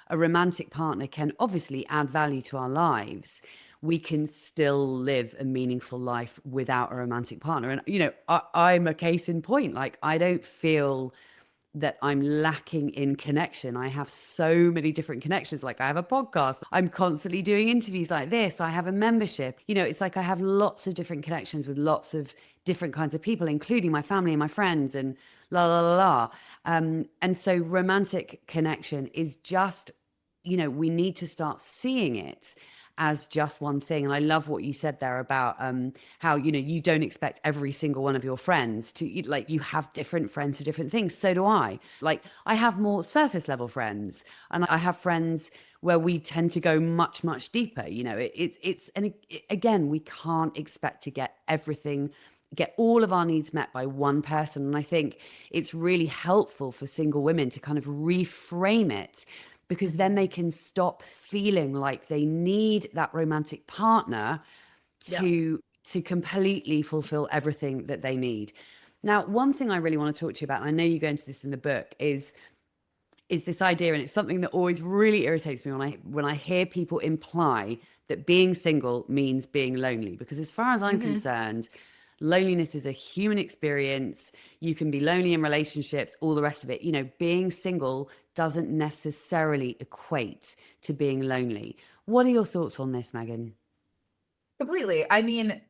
Speaker 1: a romantic partner can obviously add value to our lives, we can still live a meaningful life without a romantic partner. And, I'm a case in point. Like, I don't feel that I'm lacking in connection. I have so many different connections. Like I have a podcast. I'm constantly doing interviews like this. I have a membership. It's like I have lots of different connections with lots of different kinds of people, including my family and my friends and la la la la. And so romantic connection is just, we need to start seeing it as just one thing. And I love what you said there about how, you don't expect every single one of your friends to, like, you have different friends for different things. So do I. Like, I have more surface level friends, and I have friends where we tend to go much, much deeper. Again, we can't expect to get all of our needs met by one person. And I think it's really helpful for single women to kind of reframe it, because then they can stop feeling like they need that romantic partner
Speaker 2: Yeah.
Speaker 1: to completely fulfill everything that they need. Now, one thing I really want to talk to you about, and I know you go into this in the book, is this idea, and it's something that always really irritates me when I hear people imply that being single means being lonely. Because as far as I'm
Speaker 2: Mm-hmm.
Speaker 1: concerned, loneliness is a human experience. You can be lonely in relationships, all the rest of it. Being single doesn't necessarily equate to being lonely. What are your thoughts on this, Megan?
Speaker 2: Completely. I mean,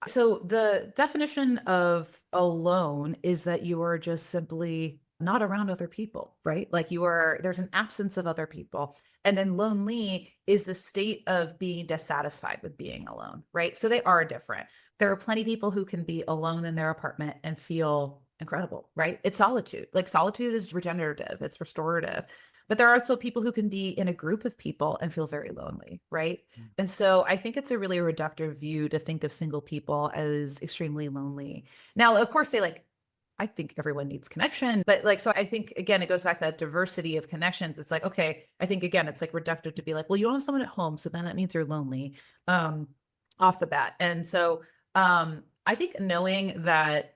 Speaker 2: so the definition of alone is that you are just simply not around other people, right? Like there's an absence of other people. And then lonely is the state of being dissatisfied with being alone, right? So they are different. There are plenty of people who can be alone in their apartment and feel incredible, right? It's solitude. Like solitude is regenerative, it's restorative. But there are also people who can be in a group of people and feel very lonely, right? And so I think it's a really reductive view to think of single people as extremely lonely. Now, of course, I think everyone needs connection, but like, so I think again, it goes back to that diversity of connections. It's like, okay, I think again, it's like reductive to be like, well, you don't have someone at home, so then that means you're lonely, um, off the bat. And so I think knowing that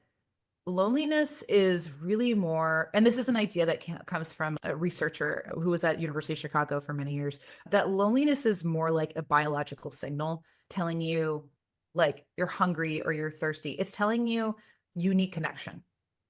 Speaker 2: Loneliness is really more, and this is an idea that comes from a researcher who was at University of Chicago for many years, that loneliness is more like a biological signal telling you like you're hungry or you're thirsty. It's telling you need connection.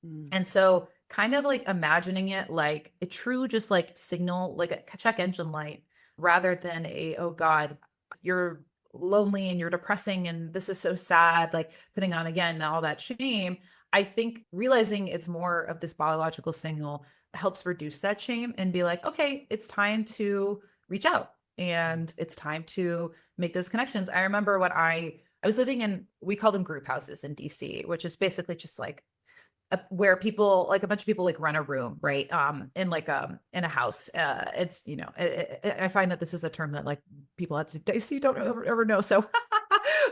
Speaker 1: Mm.
Speaker 2: And so kind of like imagining it like a true just like signal, like a check engine light, rather than a, oh God, you're lonely and you're depressing and this is so sad, like putting on again all that shame. I think realizing it's more of this biological signal helps reduce that shame and be like, okay, it's time to reach out and it's time to make those connections. I remember when I was living in, we call them group houses in DC, which is basically just like where people, like a bunch of people like rent a room, right? In like in a house. It's, I find that this is a term that like people at DC don't ever know. So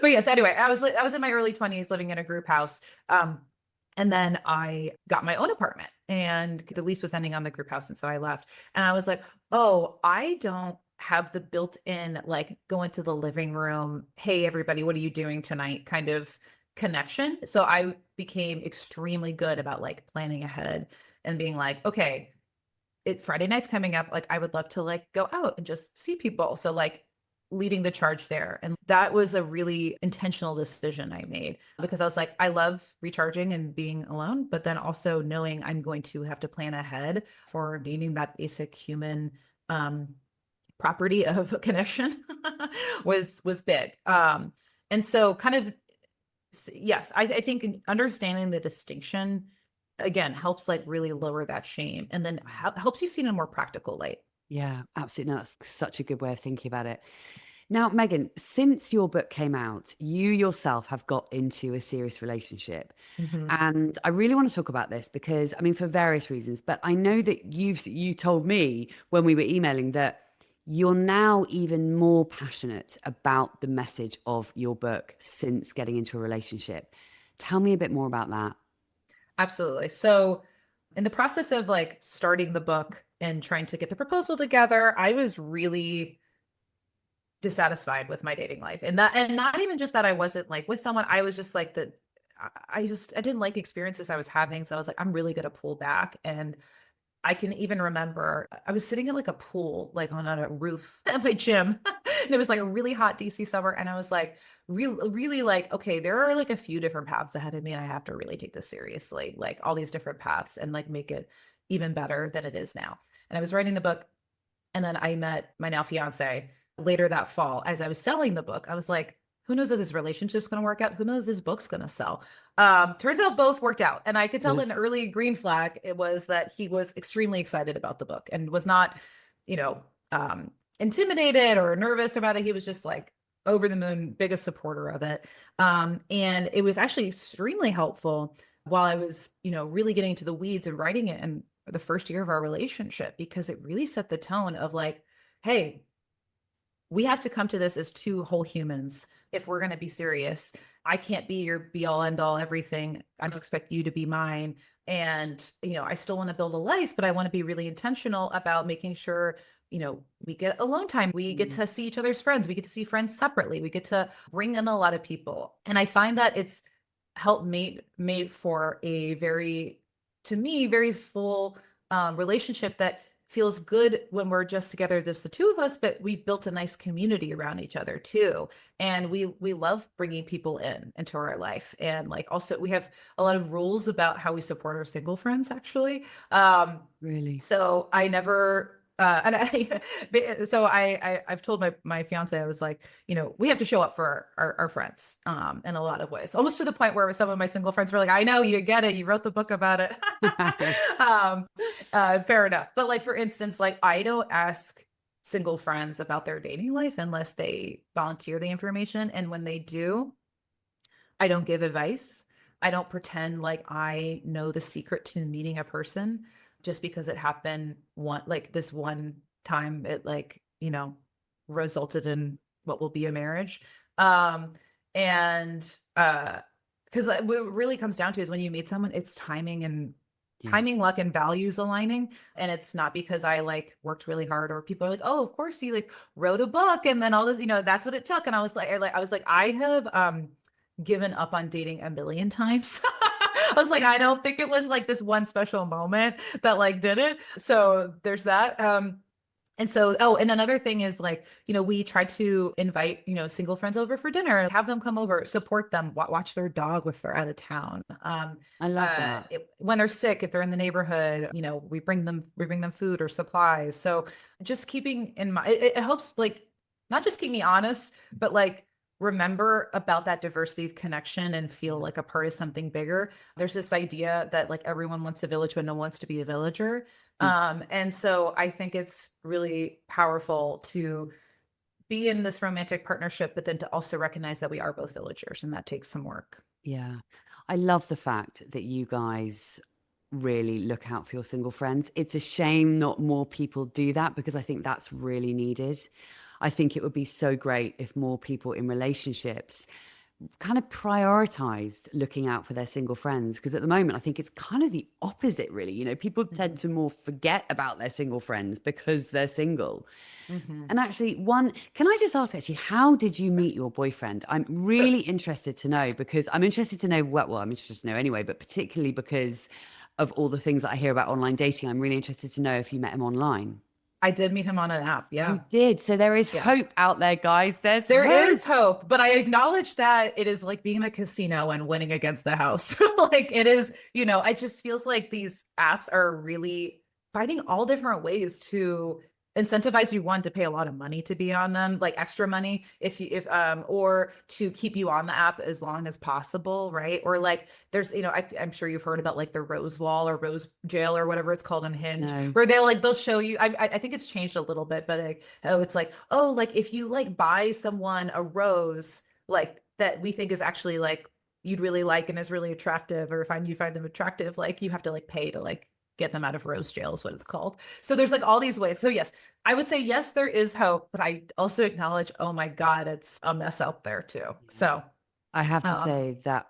Speaker 2: but yes, anyway, I was in my early 20s living in a group house. And then I got my own apartment and the lease was ending on the group house. And so I left and I was like, oh, I don't have the built-in like go into the living room, hey everybody, what are you doing tonight kind of connection. So I became extremely good about like planning ahead and being like, okay, Friday night's coming up. Like I would love to like go out and just see people. So like leading the charge there. And that was a really intentional decision I made because I was like, I love recharging and being alone, but then also knowing I'm going to have to plan ahead for needing that basic human property of connection was big. And so kind of yes, I think understanding the distinction again helps like really lower that shame and then helps you see in a more practical light.
Speaker 1: Yeah, absolutely. No, that's such a good way of thinking about it. Now, Meghan, since your book came out, you yourself have got into a serious relationship.
Speaker 2: Mhm.
Speaker 1: And I really want to talk about this because, I mean, for various reasons, but I know that you told me when we were emailing that you're now even more passionate about the message of your book since getting into a relationship. Tell me a bit more about that.
Speaker 2: Absolutely. So in the process of like starting the book and trying to get the proposal together, I was really dissatisfied with my dating life. And not even just that I wasn't like with someone, I was just like the I didn't like the experiences I was having. So I was like, I'm really gonna pull back. And I can even remember I was sitting in like a pool, like on a roof at my gym. And it was like a really hot DC summer. And I was like, really like, okay, there are like a few different paths ahead of me. And I have to really take this seriously, like all these different paths and like make it even better than it is now. And I was writing the book. And then I met my now fiance later that fall. As I was selling the book, I was like, who knows if this relationship's going to work out? Who knows if this book's going to sell? Turns out both worked out. And I could tell
Speaker 1: Good.
Speaker 2: an early green flag, it was that he was extremely excited about the book and was not, you know, intimidated or nervous about it. He was just like over the moon, biggest supporter of it. And it was actually extremely helpful while I was, really getting into the weeds and writing it in the first year of our relationship, because it really set the tone of like, hey, we have to come to this as two whole humans if we're going to be serious. I can't be your be all end all everything. I don't expect you to be mine. And, I still want to build a life, but I want to be really intentional about making sure, we get alone time. We get
Speaker 1: Mm.
Speaker 2: to see each other's friends. We get to see friends separately. We get to bring in a lot of people. And I find that it's helped made for a very, to me, very full relationship that feels good when we're just together, just the two of us, but we've built a nice community around each other too. And we love bringing people into our life. And like also we have a lot of rules about how we support our single friends actually.
Speaker 1: Really?
Speaker 2: So I never and I've told my fiance, I was like, we have to show up for our friends in a lot of ways, almost to the point where some of my single friends were like, I know you get it, you wrote the book about it. um fair enough. But like for instance, like I don't ask single friends about their dating life unless they volunteer the information, and when they do, I don't give advice. I don't pretend like I know the secret to meeting a person just because it happened this one time it like, resulted in what will be a marriage. Um and because what it really comes down to is when you meet someone, it's
Speaker 1: Yeah.
Speaker 2: timing, luck, and values aligning. And it's not because I like worked really hard or people are like, oh, of course you like wrote a book and then all this, that's what it took. And I was like, I have given up on dating a million times. I was like, I don't think it was like this one special moment that like did it. So there's that. And so, oh, and another thing is like, we try to invite, single friends over for dinner, have them come over, support them, watch their dog if they're out of town.
Speaker 1: I love that.
Speaker 2: When they're sick, if they're in the neighborhood, we bring them food or supplies. So just keeping in mind, it helps like not just keep me honest, but like remember about that diversity of connection and feel
Speaker 1: Yeah.
Speaker 2: like a part of something bigger. There's this idea that like everyone wants a village, but no one wants to be a villager.
Speaker 1: Mm.
Speaker 2: And so I think it's really powerful to be in this romantic partnership, but then to also recognize that we are both villagers and that takes some work.
Speaker 1: Yeah. I love the fact that you guys really look out for your single friends. It's a shame not more people do that because I think that's really needed. I think it would be so great if more people in relationships kind of prioritized looking out for their single friends, because at the moment I think it's kind of the opposite, really. People tend
Speaker 2: Mhm.
Speaker 1: to more forget about their single friends because they're single.
Speaker 2: Mhm.
Speaker 1: And actually, can I just ask, actually, how did you meet your boyfriend? I'm
Speaker 2: Sure.
Speaker 1: really interested to know, because I'm interested to know what, well, I'm interested to know anyway, but particularly because of all the things that I hear about online dating, I'm really interested to know if you met him online.
Speaker 2: I did meet him on an app.
Speaker 1: You
Speaker 2: Yeah.
Speaker 1: did. So there is
Speaker 2: Yeah.
Speaker 1: hope out there, guys. There's
Speaker 2: There
Speaker 1: hope.
Speaker 2: is hope, but I acknowledge that it is like being in a casino and winning against the house. Like it is, it just feels like these apps are really finding all different ways to incentivize you, one, to pay a lot of money to be on them, like extra money if or to keep you on the app as long as possible, right? Or like there's, I'm sure you've heard about like the Rose Wall or Rose Jail or whatever it's called on Hinge,
Speaker 1: No.
Speaker 2: where they'll show you. I think it's changed a little bit, but like, oh, it's like, oh, like if you like buy someone a rose like that we think is actually like you'd really like and is really attractive, or find you find them attractive, like you have to like pay to like get them out of rose jail is what it's called. So there's like all these ways. So yes, I would say yes, there is hope, but I also acknowledge, oh my God, it's a mess out there too. So
Speaker 1: I have to
Speaker 2: um
Speaker 1: say that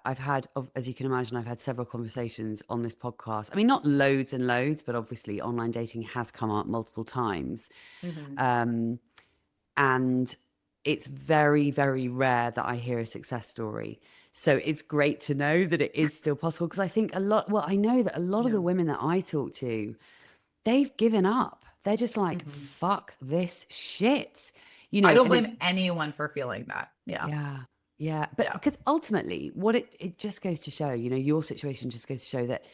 Speaker 1: as you can imagine, I've had several conversations on this podcast. I mean, not loads and loads, but obviously online dating has come up multiple times.
Speaker 2: mhm.
Speaker 1: Um, and it's very, very rare that I hear a success story. So it's great to know that it is still possible, because I think I know that a lot of
Speaker 2: Yeah.
Speaker 1: the women that I talk to, they've given up. They're just like,
Speaker 2: Mhm.
Speaker 1: fuck this shit,
Speaker 2: I don't
Speaker 1: and it's,
Speaker 2: blame anyone for feeling that. Yeah.
Speaker 1: yeah, yeah. But
Speaker 2: Yeah.
Speaker 1: because ultimately, what it just goes to show, your situation just goes to show that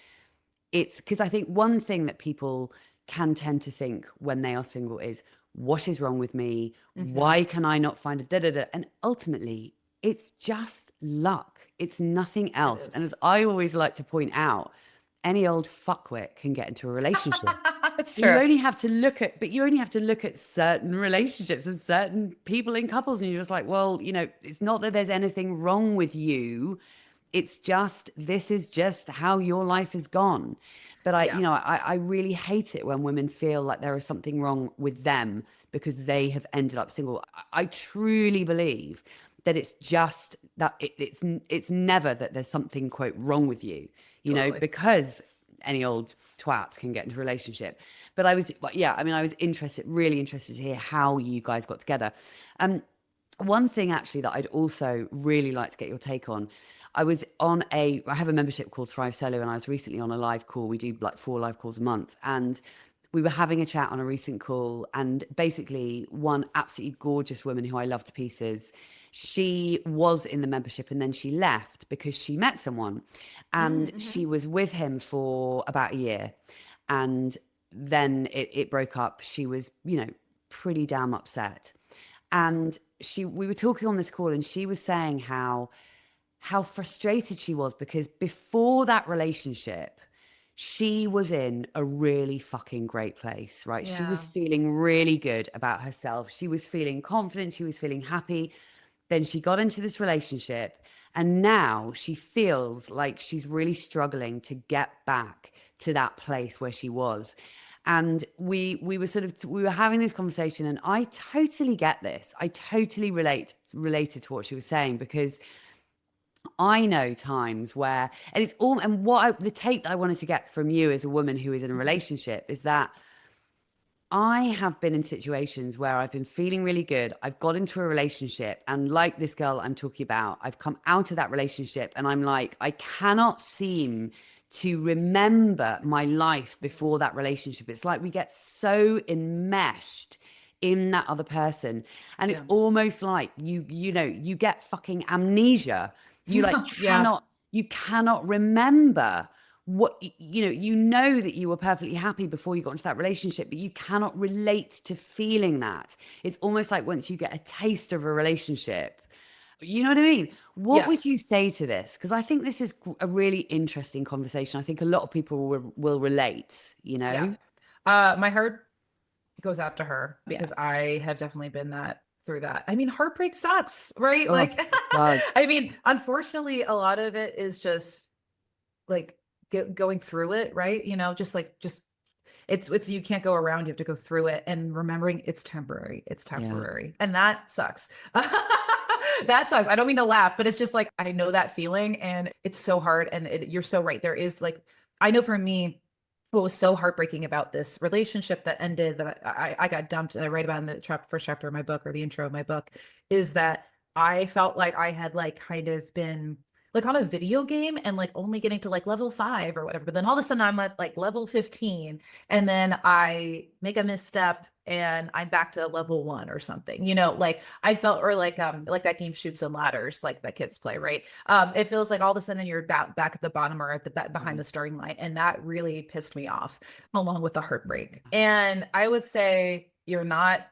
Speaker 1: it's because I think one thing that people can tend to think when they are single is, what is wrong with me?
Speaker 2: Mhm.
Speaker 1: Why can I not find a da da da? And ultimately, it's just luck. It's nothing
Speaker 2: It
Speaker 1: else. And
Speaker 2: is.
Speaker 1: as I always like to point out, any old fuckwit can get into a relationship.
Speaker 2: It's
Speaker 1: And you
Speaker 2: true.
Speaker 1: only have to look at, but you only have to look at certain relationships and certain people in couples, and you're just like, well, it's not that there's anything wrong with you. It's just, this is just how your life has gone. But
Speaker 2: Yeah.
Speaker 1: I really hate it when women feel like there is something wrong with them because they have ended up single. I truly believe that it's just that it's never that there's something, quote, wrong with you,
Speaker 2: Totally.
Speaker 1: because any old twat can get into a relationship. But yeah, I mean, I was really interested to hear how you guys got together. One thing actually that I'd also really like to get your take on. I have a membership called Thrive Solo, and I was recently on a live call. We do like 4 live calls a month. And we were having a chat on a recent call. And basically, one absolutely gorgeous woman who I love to pieces, she was in the membership and then she left because she met someone. And
Speaker 2: Mm-hmm.
Speaker 1: she was with him for about a year. And then it broke up. She was, pretty damn upset. And we were talking on this call, and she was saying how frustrated she was because before that relationship, she was in a really fucking great place, right? She was
Speaker 2: Yeah.
Speaker 1: feeling really good about herself. She was feeling confident. She was feeling happy. Then she got into this relationship, and now she feels like she's really struggling to get back to that place where she was. And we were having this conversation, and I totally get this. I totally related to what she was saying, because I know times where, and it's all, and the take that I wanted to get from you as a woman who is in a
Speaker 2: Mhm.
Speaker 1: relationship is that I have been in situations where I've been feeling really good. I've got into a relationship, and like this girl I'm talking about, I've come out of that relationship and I'm like, I cannot seem to remember my life before that relationship. It's like we get so enmeshed in that other person. And it's
Speaker 2: Yeah.
Speaker 1: almost like you get fucking amnesia. You like
Speaker 2: Yeah.
Speaker 1: you cannot remember what you know that you were perfectly happy before you got into that relationship, but you cannot relate to feeling that. It's almost like once you get a taste of a relationship, you know what I mean? What would you
Speaker 2: Yes.
Speaker 1: say to this? Because I think this is a really interesting conversation. I think a lot of people will relate, you
Speaker 2: Yeah.
Speaker 1: know?
Speaker 2: My heart goes out to her
Speaker 1: Yeah.
Speaker 2: because I have definitely been through that. I mean, heartbreak sucks, right?
Speaker 1: Oh,
Speaker 2: Like,
Speaker 1: it does.
Speaker 2: I mean, unfortunately, a lot of it is just like going through it, right? Just it's you can't go around, you have to go through it and remembering it's temporary. It's
Speaker 1: Yeah.
Speaker 2: temporary. And that sucks. That sucks. I don't mean to laugh, but it's just like I know that feeling and it's so hard and you're so right. There is like I know for me what was so heartbreaking about this relationship that ended that I got dumped and I write about in the first chapter of my book or the intro of my book is that I felt like I had like kind of been like on a video game and like only getting to like level 5 or whatever. But then all of a sudden I'm at like level 15 and then I make a misstep and I'm back to level 1 or something. Like I felt or like that game Shoots and Ladders, like that kids play, right? It feels like all of a sudden you're back at the bottom or at the behind the starting line. And that really pissed me off along with the heartbreak. And I would say you're not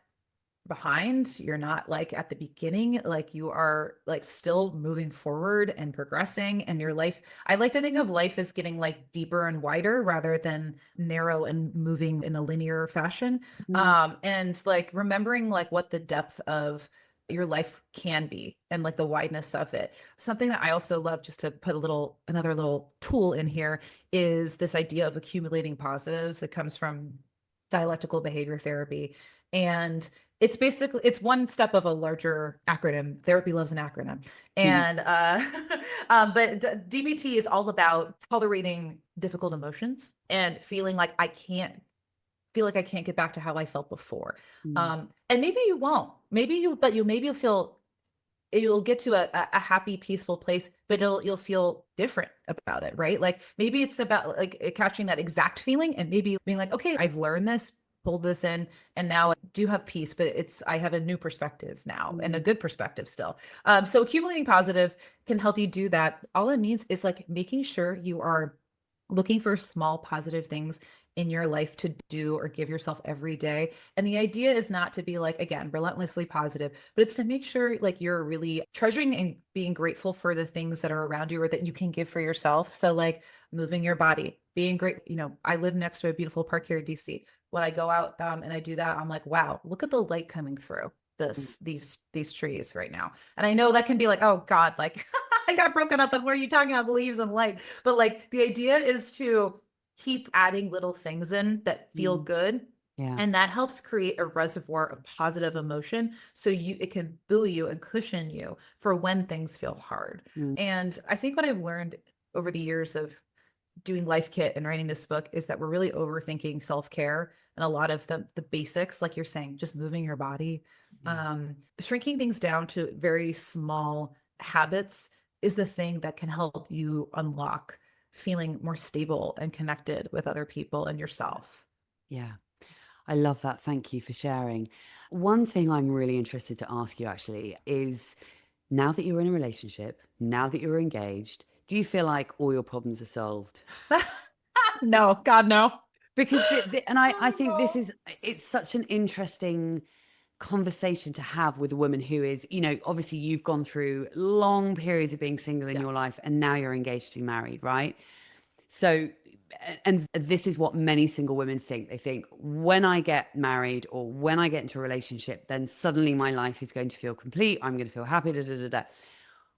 Speaker 2: behind. You're not like at the beginning, like you are like still moving forward and progressing and your life. I like to think of life as getting like deeper and wider rather than narrow and moving in a linear fashion.
Speaker 1: Mhm.
Speaker 2: And like remembering like what the depth of your life can be and like the wideness of it. Something that I also love, just to put another little tool in here, is this idea of accumulating positives that comes from dialectical behavior therapy. And it's one step of a larger acronym. Therapy loves an acronym. And but DBT is all about tolerating difficult emotions and feeling like I can't get back to how I felt before.
Speaker 1: Mm.
Speaker 2: And maybe you won't. Maybe you'll feel you'll get to a happy, peaceful place, but you'll feel different about it, right? Like maybe it's about like catching that exact feeling and maybe being like, okay, I've learned this, pulled this in, and now I do have peace, but I have a new perspective now and a
Speaker 1: Mm.
Speaker 2: good perspective still. So accumulating positives can help you do that. All it means is like making sure you are looking for small positive things in your life to do or give yourself every day. And the idea is not to be like, again, relentlessly positive, but it's to make sure like you're really treasuring and being grateful for the things that are around you or that you can give for yourself. So like moving your body, being great. I live next to a beautiful park here in DC. When I go out and I do that, I'm like, wow, look at the light coming through these trees right now. And I know that can be like, oh God, like I got broken up, and what are you talking about? Leaves and light. But like the idea is to keep adding little things in that feel
Speaker 1: Mm.
Speaker 2: good.
Speaker 1: Yeah.
Speaker 2: And that helps create a reservoir of positive emotion. So it can buoy you and cushion you for when things feel hard.
Speaker 1: Mm.
Speaker 2: And I think what I've learned over the years of doing Life Kit and writing this book is that we're really overthinking self-care and a lot of the basics, like you're saying, just moving your body,
Speaker 1: Yeah.
Speaker 2: shrinking things down to very small habits is the thing that can help you unlock feeling more stable and connected with other people and yourself.
Speaker 1: Yeah. I love that. Thank you for sharing. One thing I'm really interested to ask you actually is, now that you're in a relationship, now that you're engaged, do you feel like all your problems are solved?
Speaker 2: No, God, no.
Speaker 1: Because and I
Speaker 2: Oh,
Speaker 1: think this
Speaker 2: no.
Speaker 1: is, it's such an interesting conversation to have with a woman who is, obviously you've gone through long periods of being single in
Speaker 2: Yeah.
Speaker 1: your life and now you're engaged to be married, right? So, and this is what many single women think. They think, when I get married or when I get into a relationship, then suddenly my life is going to feel complete. I'm going to feel happy. Da, da, da, da.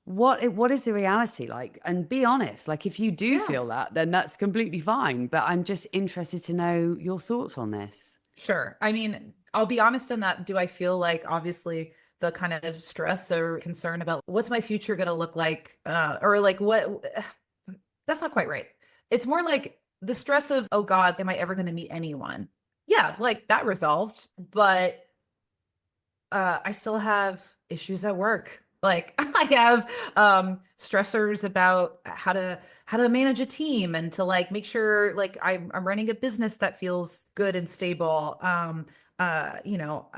Speaker 1: What is the reality like? And be honest. Like, if you do
Speaker 2: Yeah.
Speaker 1: feel that, then that's completely fine. But I'm just interested to know your thoughts on this.
Speaker 2: Sure. I mean, I'll be honest in that. Do I feel like obviously the kind of stress or concern about what's my future going to look like? Or like what? That's not quite right. It's more like the stress of, oh God, am I ever going to meet anyone? yeah, like that resolved, but I still have issues at work. Like I have stressors about how to manage a team and to like make sure like I'm running a business that feels good and stable. You know,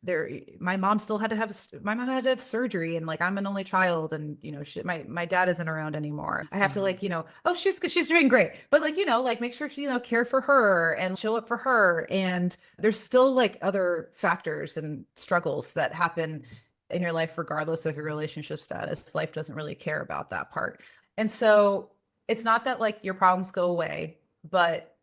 Speaker 2: there my mom still had to have my mom had to have surgery, and like I'm an only child, and you know my dad isn't around anymore. I have to like, you know, oh, she's doing great, but like, you know, like make sure she, you know, care for her and show up for her. And there's still like other factors and struggles that happen in your life regardless of your relationship status. Life doesn't really care about that part. And so it's not that like your problems go away, but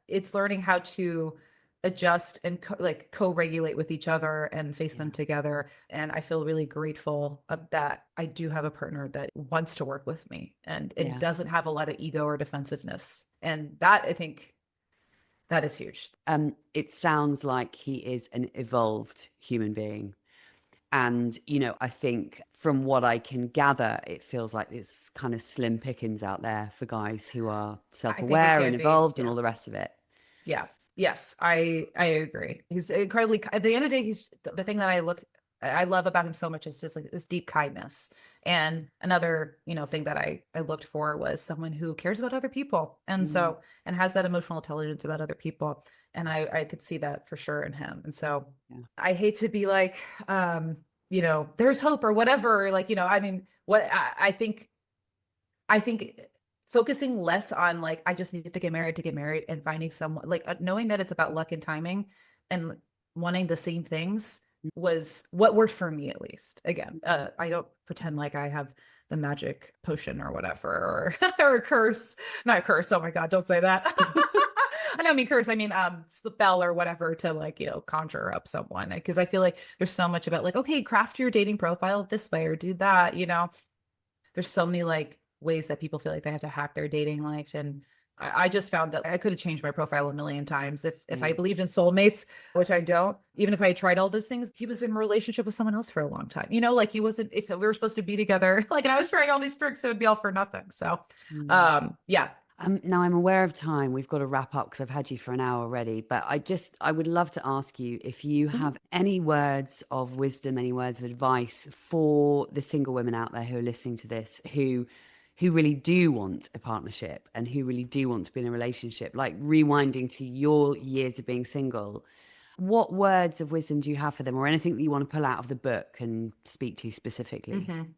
Speaker 2: it's learning how to adjust and like co-regulate with each other and face them
Speaker 1: Yeah.
Speaker 2: together. And I feel really grateful that I do have a partner that wants to work with me and
Speaker 1: Yeah.
Speaker 2: doesn't have a lot of ego or defensiveness. And that, I think, that is huge.
Speaker 1: It sounds like he is an evolved human being. And, you know, I think from what I can gather, it feels like it's kind of slim pickings out there for guys who are
Speaker 2: I think it
Speaker 1: self-aware and
Speaker 2: can be.
Speaker 1: evolved and
Speaker 2: Yeah.
Speaker 1: all the rest of it.
Speaker 2: Yeah. Yes, I agree. He's incredibly, at the end of the day, he's the thing that I love about him so much is just like this deep kindness. And another, you know, thing that I looked for was someone who cares about other people. And
Speaker 1: Mm,
Speaker 2: so, and has that emotional intelligence about other people. And I could see that for sure in him. And so
Speaker 1: yeah.
Speaker 2: I hate to be like, you know, there's hope or whatever. Like, you know, I mean, what I think focusing less on like I just need to get married and finding someone like knowing that it's about luck and timing and wanting the same things was what worked for me at least. Again, I don't pretend like I have the magic potion or whatever or a curse, not a curse. Oh my God, don't say that. I don't mean curse. I mean spell or whatever to like, you know, conjure up someone because I feel like there's so much about like, okay, craft your dating profile this way or do that, you know. There's so many like ways that people feel like they have to hack their dating life. And I just found that I could have changed my profile a million times if
Speaker 1: Yeah.
Speaker 2: I believed in soulmates, which I don't. Even if I tried all those things, he was in a relationship with someone else for a long time. You know, like he wasn't. If we were supposed to be together, like, and I was trying all these tricks, it would be all for nothing. So,
Speaker 1: Mm.
Speaker 2: yeah.
Speaker 1: Now I'm aware of time. We've got to wrap up because I've had you for an hour already. But I would love to ask you if you
Speaker 2: Mhm.
Speaker 1: have any words of wisdom, any words of advice for the single women out there who are listening to this, who really do want a partnership and who really do want to be in a relationship, like rewinding to your years of being single. What words of wisdom do you have for them, or anything that you want to pull out of the book and speak to specifically?
Speaker 2: Mhm.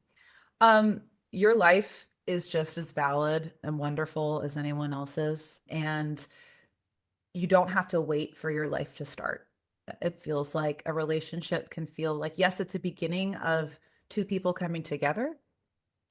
Speaker 2: Um, your life is just as valid and wonderful as anyone else's, and you don't have to wait for your life to start. It feels like a relationship can feel like, yes, it's a beginning of two people coming together,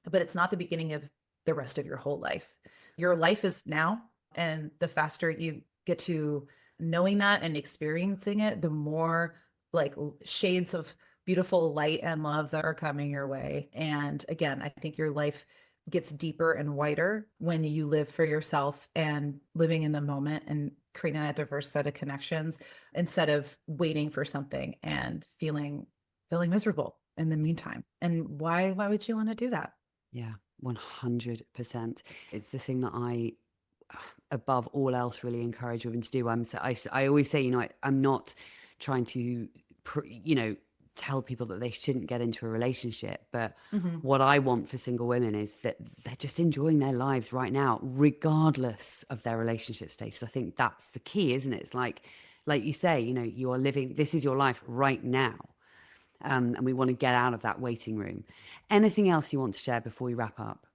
Speaker 2: but it's not the beginning of the rest of your whole life. Your life is now, and the faster you get to knowing that and experiencing it, the more like shades of beautiful light and love that are coming your way. And again, I think your life gets deeper and wider when you live for yourself and living in the moment and creating that diverse set of connections instead of waiting for something and feeling miserable in the meantime. And why would you want to do that?
Speaker 1: Yeah, 100%. It's the thing that I, above all else, really encourage women to do. I always say, you know, I'm not trying to, you know, tell people that they shouldn't get into a relationship. But
Speaker 2: Mhm.
Speaker 1: what I want for single women is that they're just enjoying their lives right now, regardless of their relationship status. I think that's the key, isn't it? It's like you say, you know, you are living, this is your life right now. And we want to get out of that waiting room. Anything else you want to share before we wrap up?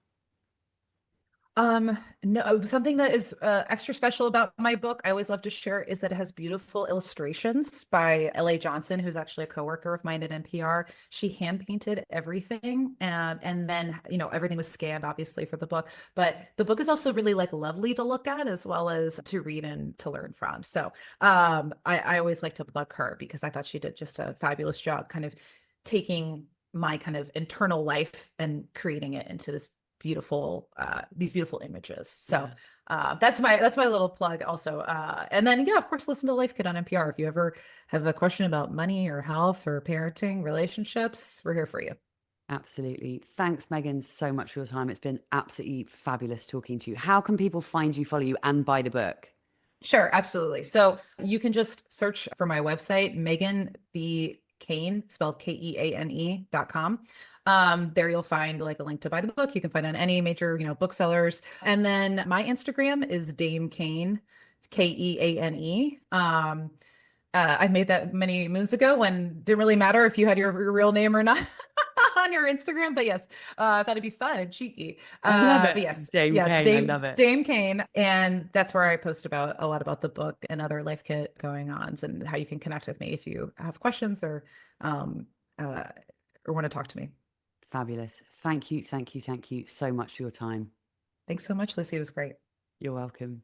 Speaker 2: No, something that is extra special about my book, I always love to share, is that it has beautiful illustrations by L.A. Johnson, who's actually a coworker of mine at NPR. She hand painted everything, and then you know everything was scanned, obviously, for the book. But the book is also really like lovely to look at as well as to read and to learn from. So, I always like to plug her because I thought she did just a fabulous job, kind of taking my kind of internal life and creating it into this beautiful these beautiful images. So
Speaker 1: Yeah.
Speaker 2: that's my little plug also. And then yeah, of course, listen to Life Kit on NPR. If you ever have a question about money or health or parenting, relationships, we're here for you.
Speaker 1: Absolutely. Thanks, Megan, so much for your time. It's been absolutely fabulous talking to you. How can people find you, follow you, and buy the book?
Speaker 2: Sure, absolutely. So you can just search for my website, Megan B. Keane, spelled KEANE.com. There you'll find like a link to buy the book. You can find it on any major, booksellers. And then my Instagram is Dame Kane, Keane. I made that many moons ago when it didn't really matter if you had your real name or not on your Instagram. But yes, I thought it'd be fun and cheeky.
Speaker 1: I love it.
Speaker 2: But yes,
Speaker 1: Dame
Speaker 2: yes,
Speaker 1: Kane, I love it.
Speaker 2: Dame Kane, and that's where I post about a lot about the book and other life kit going ons and how you can connect with me if you have questions um uh, or want to talk to me.
Speaker 1: Fabulous. Thank you, thank you, thank you so much for your time.
Speaker 2: Thanks so much, Lucy. It was great.
Speaker 1: You're welcome.